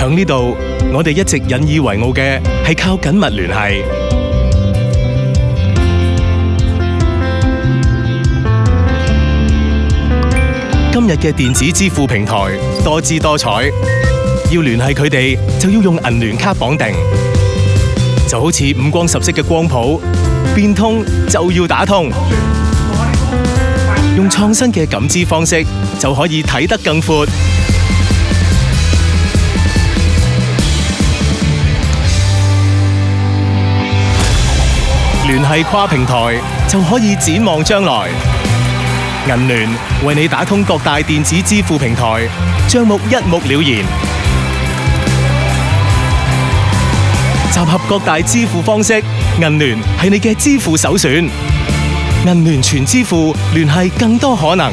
響呢度，我哋一直引以為傲嘅係靠緊密聯繫。今日嘅電子支付平台多姿多彩，要聯繫佢哋就要用銀聯卡綁定，就好似五光十色嘅光譜，變通就要打通。用創新嘅感知方式，就可以睇得更闊。聯繫跨平台，就可以展望將來。銀聯為你打通各大電子支付平台，帳目一目了然。集合各大支付方式，銀聯係你嘅支付首選。銀聯全支付，聯繫更多可能。